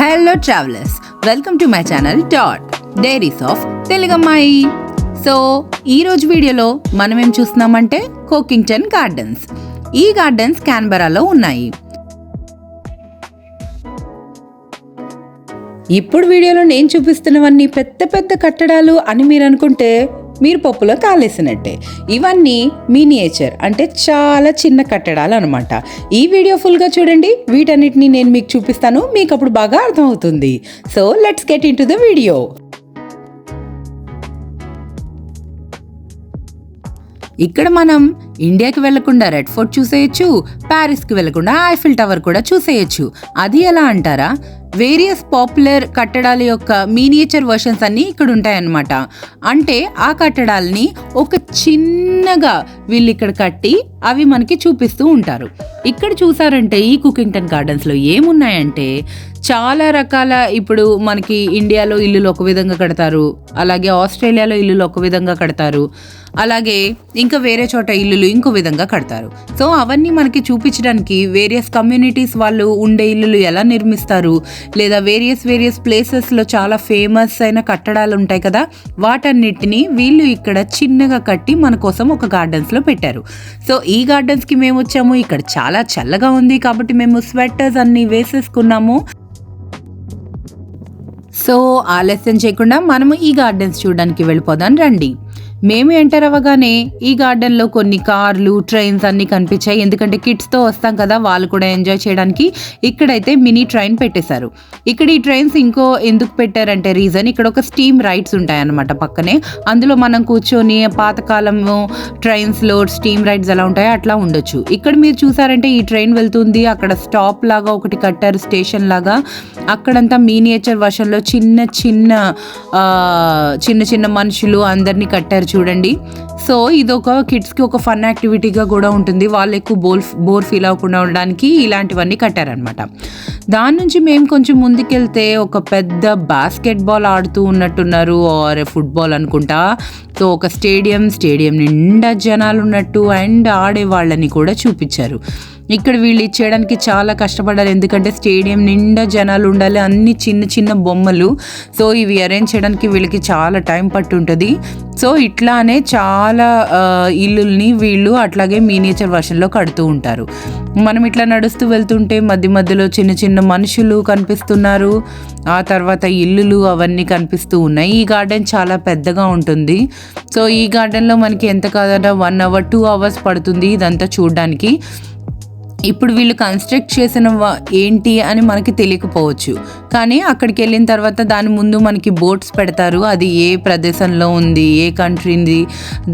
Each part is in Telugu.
Hello travellers, welcome to my channel diaries of తెలుగమ్మాయి. సో ఈరోజు వీడియోలో మనం ఏం చూస్తున్నామంటే కోకింగ్టన్ గార్డెన్స్. ఈ గార్డెన్స్ క్యాన్బెరాలో ఉన్నాయి. ఇప్పుడు వీడియోలో నేను చూపిస్తున్నవన్నీ పెద్ద పెద్ద కట్టడాలు అని మీరు అనుకుంటే మీరు పప్పులో కాలేసినట్టే. ఇవన్నీ మినియేచర్ అంటే చాలా చిన్న కట్టడాలు అనమాట. ఈ వీడియో ఫుల్గా చూడండి, వీటన్నిటిని నేను మీకు చూపిస్తాను, మీకు అప్పుడు బాగా అర్థమవుతుంది. So let's get in to the video. ఇక్కడ మనం ఇండియాకి వెళ్లకుండా రెడ్ ఫోర్ట్ చూసేయచ్చు, ప్యారిస్కి వెళ్లకుండా ఐఫిల్ టవర్ కూడా చూసేయచ్చు. అది ఎలా అంటారా, వేరియస్ పాపులర్ కట్టడాల యొక్క మినియేచర్ వర్షన్స్ అన్నీ ఇక్కడ ఉంటాయన్నమాట. అంటే ఆ కట్టడాలని ఒక చిన్నగా వీళ్ళు ఇక్కడ కట్టి అవి మనకి చూపిస్తూ ఉంటారు. ఇక్కడ చూసారంటే ఈ కుకింగ్టన్ గార్డెన్స్లో ఏమున్నాయంటే చాలా రకాల, ఇప్పుడు మనకి ఇండియాలో ఇల్లులు ఒక విధంగా కడతారు, అలాగే ఆస్ట్రేలియాలో ఇల్లులు ఒక విధంగా కడతారు, అలాగే ఇంకా వేరే చోట ఇల్లులు ఇంకో విధంగా కడతారు. సో అవన్నీ మనకి చూపించడానికి వేరియస్ కమ్యూనిటీస్ వాళ్ళు ఉండే ఇల్లులు ఎలా నిర్మిస్తారు, లేదా వేరియస్ ప్లేసెస్లో చాలా ఫేమస్ అయిన కట్టడాలు ఉంటాయి కదా, వాటన్నిటిని వీళ్ళు ఇక్కడ చిన్నగా కట్టి మన కోసం ఒక గార్డెన్స్లో పెట్టారు. సో ఈ గార్డెన్స్కి మేము వచ్చాము. ఇక్కడ చాలా చల్లగా ఉంది కాబట్టి మేము స్వెటర్స్ అన్నీ వేసేసుకున్నాము. సో ఆలస్యం చేయకుండా మనము ఈ గార్డెన్స్ చూడడానికి వెళ్ళిపోదాం రండి. మేము ఎంటర్ అవ్వగానే ఈ గార్డెన్లో కొన్ని కార్లు, ట్రైన్స్ అన్నీ కనిపించాయి. ఎందుకంటే కిడ్స్తో వస్తాం కదా, వాళ్ళు కూడా ఎంజాయ్ చేయడానికి ఇక్కడైతే మినీ ట్రైన్ పెట్టేశారు. ఇక్కడ ఈ ట్రైన్స్ ఎందుకు పెట్టారంటే రీజన్, ఇక్కడ ఒక స్టీమ్ రైడ్స్ ఉంటాయన్నమాట పక్కనే. అందులో మనం కూర్చొని పాతకాలము ట్రైన్స్లో స్టీమ్ రైడ్స్ ఎలా ఉంటాయో అట్లా ఉండొచ్చు. ఇక్కడ మీరు చూసారంటే ఈ ట్రైన్ వెళ్తుంది, అక్కడ స్టాప్ లాగా ఒకటి కట్టారు, స్టేషన్ లాగా. అక్కడంతా మినియేచర్ వర్షన్లో చిన్న చిన్న మనుషులు అందరినీ కట్టారు చూడండి. సో ఇదొక కిడ్స్కి ఒక ఫన్ యాక్టివిటీగా కూడా ఉంటుంది. వాళ్ళు ఎక్కువ బోర్ ఫీల్ అవ్వకుండా ఉండడానికి ఇలాంటివన్నీ కట్టారనమాట. దాని నుంచి మేము కొంచెం ముందుకెళ్తే ఒక పెద్ద బాస్కెట్ బాల్ ఆడుతూ ఉన్నట్టున్నారు, ఆర్ ఫుట్బాల్ అనుకుంటా. సో ఒక స్టేడియం నిండా జనాలు ఉన్నట్టు అండ్ ఆడే వాళ్ళని కూడా చూపించారు. ఇక్కడ వీళ్ళు ఇచ్చేయడానికి చాలా కష్టపడ్డారు, ఎందుకంటే స్టేడియం నిండా జనాలు ఉండాలి, అన్ని చిన్న బొమ్మలు. సో ఇవి అరేంజ్ చేయడానికి వీళ్ళకి చాలా టైం పట్టుంటుంది. సో ఇట్లానే చాలా ఇల్లుల్ని వీళ్ళు అట్లాగే మినియేచర్ వర్షన్లో కడుతూ ఉంటారు. మనం ఇట్లా నడుస్తూ వెళ్తుంటే మధ్యలో చిన్న మనుషులు కనిపిస్తున్నారు, ఆ తర్వాత ఇల్లులు అవన్నీ కనిపిస్తూ ఉన్నాయి. ఈ గార్డెన్ చాలా పెద్దగా ఉంటుంది. సో ఈ గార్డెన్లో మనకి ఎంత కాదన్నా 1 hour 2 hours పడుతుంది ఇదంతా చూడడానికి. ఇప్పుడు వీళ్ళు కన్స్ట్రక్ట్ చేసిన ఏంటి అని మనకి తెలియకపోవచ్చు, కానీ అక్కడికి వెళ్ళిన తర్వాత దాని ముందు మనకి బోర్డ్స్ పెడతారు, అది ఏ ప్రదేశంలో ఉంది, ఏ కంట్రీది,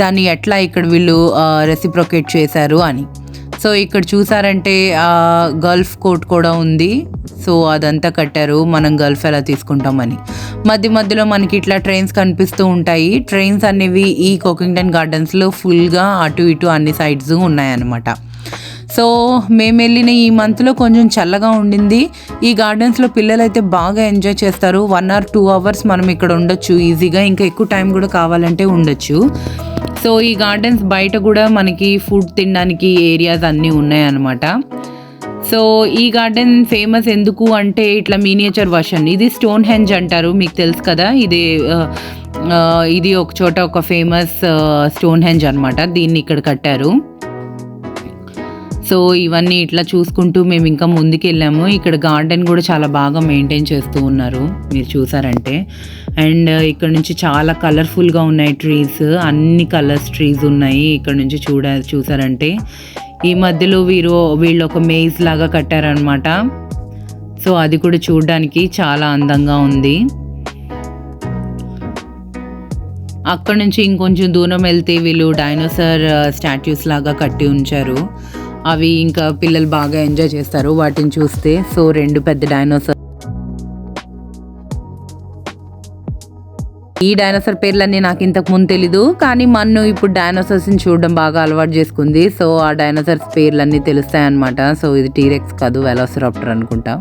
దాన్ని ఎట్లా ఇక్కడ వీళ్ళు రెసిప్రొకేట్ చేశారు అని. సో ఇక్కడ చూసారంటే గల్ఫ్ కోర్ట్ కూడా ఉంది. సో అదంతా కట్టారు, మనం గల్ఫ్ ఎలా తీసుకుంటామని. మధ్యలో మనకి ఇట్లా ట్రైన్స్ కనిపిస్తూ ఉంటాయి. ట్రైన్స్ అనేవి ఈ కోకింగ్టన్ గార్డెన్స్లో ఫుల్గా అటు ఇటు అన్ని సైడ్స్ ఉన్నాయన్నమాట. సో మేము వెళ్ళిన ఈ మంత్లో కొంచెం చల్లగా ఉండింది. ఈ గార్డెన్స్లో పిల్లలు అయితే బాగా ఎంజాయ్ చేస్తారు. 1 or 2 hours మనం ఇక్కడ ఉండొచ్చు ఈజీగా, ఇంకా ఎక్కువ టైం కూడా కావాలంటే ఉండొచ్చు. సో ఈ గార్డెన్స్ బయట కూడా మనకి ఫుడ్ తినడానికి ఏరియాస్ అన్నీ ఉన్నాయన్నమాట. సో ఈ గార్డెన్ ఫేమస్ ఎందుకు అంటే ఇట్లా మినియేచర్ వర్షన్, ఇది స్టోన్ హెంజ్ అంటారు, మీకు తెలుసు కదా. ఇది ఒక చోట ఒక ఫేమస్ స్టోన్ హెంజ్ అనమాట, దీన్ని ఇక్కడ కట్టారు. సో ఇవన్నీ ఇట్లా చూసుకుంటూ మేము ఇంకా ముందుకు వెళ్ళాము. ఇక్కడ గార్డెన్ కూడా చాలా బాగా మెయింటైన్ చేస్తూ ఉన్నారు, మీరు చూసారంటే. అండ్ ఇక్కడ నుంచి చాలా కలర్ఫుల్గా ఉన్నాయి ట్రీస్, అన్ని కలర్స్ ట్రీస్ ఉన్నాయి. ఇక్కడ నుంచి చూసారంటే ఈ మధ్యలో వీళ్ళు ఒక మేజ్ లాగా కట్టారనమాట. సో అది కూడా చూడడానికి చాలా అందంగా ఉంది. అక్కడ నుంచి ఇంకొంచెం దూరం వెళ్తే వీళ్ళు డైనోసార్ స్టాట్యూస్ లాగా కట్టి ఉంచారు. అవి ఇంకా పిల్లలు బాగా ఎంజాయ్ చేస్తారు వాటిని చూస్తే. సో 2 పెద్ద డైనోసార్, ఈ డైనోసార్ పేర్లన్నీ నాకు ఇంతకు ముందు తెలీదు, కానీ మన్ను ఇప్పుడు డైనోసార్స్ని చూడడం బాగా అలవాటు చేసుకుంది. సో ఆ డైనోసార్స్ పేర్లన్నీ తెలుస్తాయన్నమాట. సో ఇది టీరెక్స్ కాదు, వెలోసిరాప్టర్ అనుకుంటా.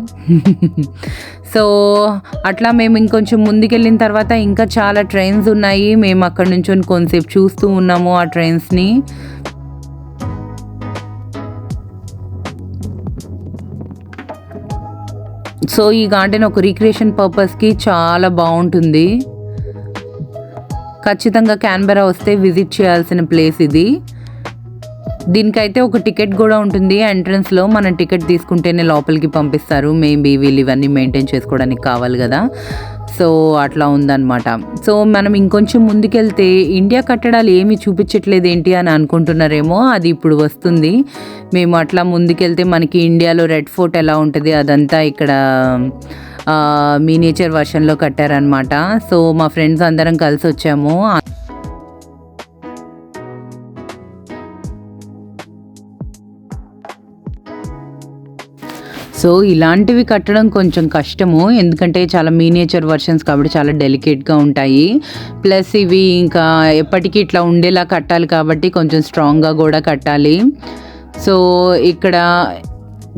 సో అట్లా మేము ఇంకొంచెం ముందుకెళ్ళిన తర్వాత ఇంకా చాలా ట్రైన్స్ ఉన్నాయి. మేము అక్కడ నుంచి కొంతసేపు చూస్తూ ఉన్నాము ఆ ట్రైన్స్ని. సో ఈ గార్డెన్ ఒక రీక్రియేషన్ పర్పస్కి చాలా బాగుంటుంది. ఖచ్చితంగా క్యాన్బెరా వస్తే విజిట్ చేయాల్సిన ప్లేస్ ఇది. దీనికైతే ఒక టికెట్ కూడా ఉంటుంది ఎంట్రన్స్లో. మనం టికెట్ తీసుకుంటేనే లోపలికి పంపిస్తారు. మేబీ వీళ్ళు ఇవన్నీ మెయింటైన్ చేసుకోవడానికి కావాలి కదా, సో అట్లా ఉందన్నమాట. సో మనం ఇంకొంచెం ముందుకెళ్తే ఇండియా కట్టడాలు ఏమీ చూపించట్లేదు ఏంటి అని అనుకుంటున్నారేమో, అది ఇప్పుడు వస్తుంది. మేము అట్లా ముందుకెళ్తే మనకి ఇండియాలో రెడ్ ఫోర్ట్ ఎలా ఉంటుంది అదంతా ఇక్కడ మినియేచర్ వర్షన్లో కట్టారనమాట. సో మా ఫ్రెండ్స్ అందరం కలిసి వచ్చాము. సో ఇలాంటివి కట్టడం కొంచెం కష్టము, ఎందుకంటే చాలా మినియేచర్ వర్షన్స్ కాబట్టి చాలా డెలికేట్గా ఉంటాయి. ప్లస్ ఇవి ఇంకా ఎప్పటికీ ఇట్లా ఉండేలా కట్టాలి కాబట్టి కొంచెం స్ట్రాంగ్గా కూడా కట్టాలి. సో ఇక్కడ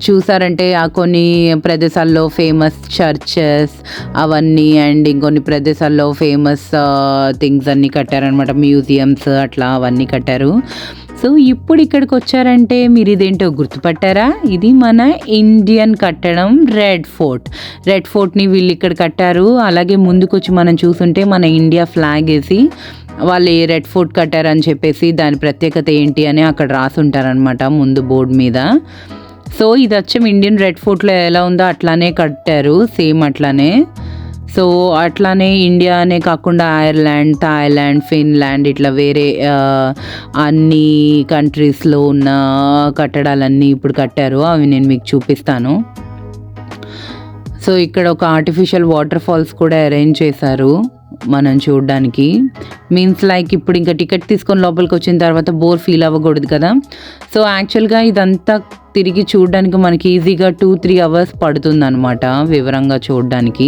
చూసారంటే ఆ కొన్ని ప్రదేశాల్లో ఫేమస్ చర్చెస్ అవన్నీ అండ్ ఇంకొన్ని ప్రదేశాల్లో ఫేమస్ థింగ్స్ అన్నీ కట్టారనమాట, మ్యూజియంస్ అట్లా అవన్నీ కట్టారు. సో ఇప్పుడు ఇక్కడికి వచ్చారంటే మీరు ఇదేంటో గుర్తుపట్టారా? ఇది మన ఇండియన్ కట్టడం రెడ్ ఫోర్ట్ని వీళ్ళు ఇక్కడ కట్టారు. అలాగే ముందుకొచ్చి మనం చూస్తుంటే మన ఇండియా ఫ్లాగ్ వేసి వాళ్ళు ఏ రెడ్ ఫోర్ట్ కట్టారని చెప్పేసి దాని ప్రత్యేకత ఏంటి అని అక్కడ రాసి ఉంటారనమాట ముందు బోర్డు మీద. సో ఇది వచ్చి ఇండియన్ రెడ్ ఫోర్ట్లో ఎలా ఉందో అట్లానే కట్టారు, సేమ్ అట్లానే. సో అట్లానే ఇండియానే కాకుండా ఐర్లాండ్, థాయిలాండ్, ఫిన్లాండ్ ఇట్లా వేరే అన్ని కంట్రీస్లో ఉన్న కట్టడాలన్నీ ఇప్పుడు కట్టారు. అవి నేను మీకు చూపిస్తాను. సో ఇక్కడ ఒక ఆర్టిఫిషియల్ వాటర్ ఫాల్స్ కూడా అరేంజ్ చేశారు మనం చూడడానికి. మీన్స్ లైక్ ఇప్పుడు ఇంకా టికెట్ తీసుకొని లోపలికి వచ్చిన తర్వాత బోర్ ఫీల్ అవ్వకూడదు కదా. సో యాక్చువల్గా ఇదంతా తిరిగి చూడడానికి మనకి ఈజీగా 2-3 అవర్స్ పడుతుంది అనమాట వివరంగా చూడడానికి.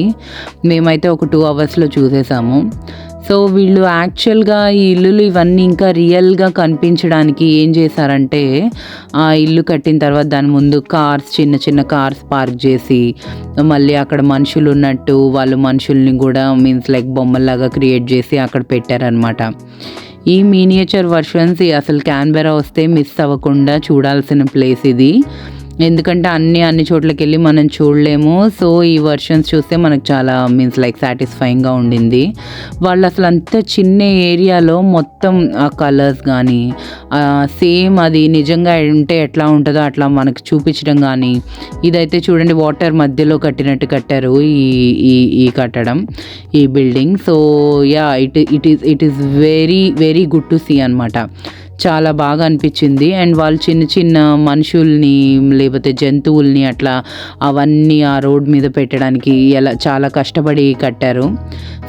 మేమైతే ఒక 2 అవర్స్లో చూసేసాము. సో వీళ్ళు యాక్చువల్గా ఈ ఇల్లులు ఇవన్నీ ఇంకా రియల్గా కనిపించడానికి ఏం చేశారంటే ఆ ఇల్లు కట్టిన తర్వాత దాని ముందు చిన్న చిన్న కార్స్ పార్క్ చేసి మళ్ళీ అక్కడ మనుషులు ఉన్నట్టు వాళ్ళు మనుషుల్ని కూడా మీన్స్ లైక్ బొమ్మల్లాగా క్రియేట్ చేసి అక్కడ పెట్టారనమాట. ఈ మినియేచర్ వర్షన్స్ అసలు క్యాన్బెరా వస్తే మిస్ అవ్వకుండా చూడాల్సిన ప్లేస్ ఇది, ఎందుకంటే అన్ని చోట్లకి వెళ్ళి మనం చూడలేము. సో ఈ వర్షన్స్ చూస్తే మనకు చాలా మీన్స్ లైక్ సాటిస్ఫైయింగ్గా ఉండింది. వాళ్ళు అసలు అంత చిన్న ఏరియాలో మొత్తం ఆ కలర్స్ కానీ సేమ్ అది నిజంగా ఉంటే ఎట్లా ఉంటుందో అట్లా మనకు చూపించడం కానీ, ఇదైతే చూడండి వాటర్ మధ్యలో కట్టినట్టు కట్టారు ఈ కట్టడం, ఈ building. So ya it is very very good to see అనమాట. చాలా బాగా అనిపించింది. అండ్ వాళ్ళు చిన్న చిన్న మనుషుల్ని లేకపోతే జంతువుల్ని అట్లా అవన్నీ ఆ రోడ్ మీద పెట్టడానికి చాలా కష్టపడి కట్టారు.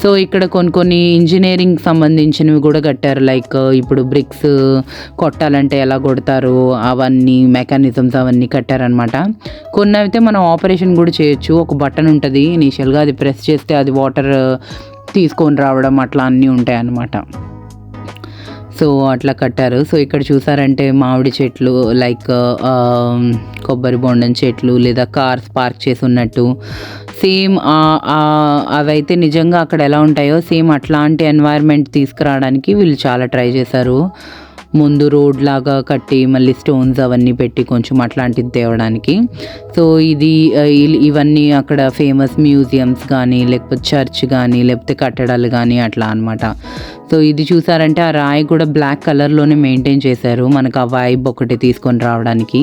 సో ఇక్కడ కొన్ని ఇంజనీరింగ్ సంబంధించినవి కూడా కట్టారు. లైక్ ఇప్పుడు బ్రిక్స్ కొట్టాలంటే ఎలా కొడతారు అవన్నీ మెకానిజమ్స్ అవన్నీ కట్టారనమాట. కొన్ని అయితే మనం ఆపరేషన్ కూడా చేయొచ్చు. ఒక బటన్ ఉంటుంది ఇనీషియల్గా, అది ప్రెస్ చేస్తే అది వాటర్ తీసుకొని రావడం అట్లా అన్నీ ఉంటాయి అన్నమాట. సో అట్లా కట్టారు. సో ఇక్కడ చూసారంటే మామిడి చెట్లు లైక్ కొబ్బరి బొండం చెట్లు లేదా కార్స్ పార్క్ చేసి ఉన్నట్టు సేమ్ అవైతే నిజంగా అక్కడ ఎలా ఉంటాయో సేమ్ అట్లాంటి ఎన్వైర్న్మెంట్ తీసుకురావడానికి వీళ్ళు చాలా ట్రై చేశారు. ముందు రోడ్ లాగా కట్టి మళ్ళీ స్టోన్స్ అవన్నీ పెట్టి కొంచెం అట్లాంటిది తేవడానికి. సో ఇవన్నీ అక్కడ ఫేమస్ మ్యూజియంస్ కానీ లేకపోతే చర్చ్ కానీ లేకపోతే కట్టడాలు కానీ అట్లా అనమాట. సో ఇది చూసారంటే ఆ రాయి కూడా బ్లాక్ కలర్లోనే మెయింటైన్ చేశారు మనకు ఆ వైబ్ ఒకటి తీసుకొని రావడానికి.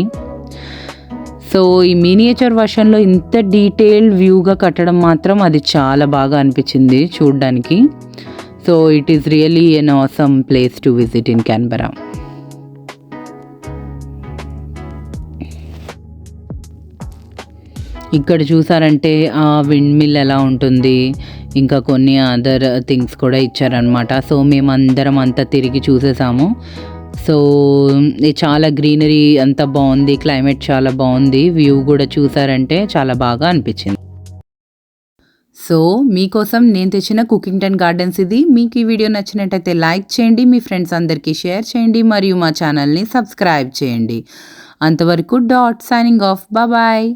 సో ఈ మినియేచర్ వర్షన్లో ఇంత డీటెయిల్డ్ వ్యూగా కట్టడం మాత్రం అది చాలా బాగా అనిపించింది చూడడానికి. So it is really an awesome place to visit in Canberra. ఇక్కడ చూసారంటే ఆ విండ్ మిల్ ఎలా ఉంటుంది, ఇంకా కొన్ని అదర్ థింగ్స్ కూడా ఇచ్చారనమాట. సో మేమందరం అంతా తిరిగి చూసేసాము. సో చాలా గ్రీనరీ అంతా బాగుంది, క్లైమేట్ చాలా బాగుంది, వ్యూ కూడా చూసారంటే చాలా బాగా అనిపించింది. సో మీకోసం నేను తెచ్చిన కుకింగ్ 10 గార్డెన్స్ ఇది. మీకు ఈ వీడియో నచ్చినట్టయితే లైక్ చేయండి, మీ ఫ్రెండ్స్ అందరికీ షేర్ చేయండి, మరియు మా ఛానల్ని సబ్స్క్రైబ్ చేయండి. అంతవరకు సైనింగ్ ఆఫ్, బాయ్.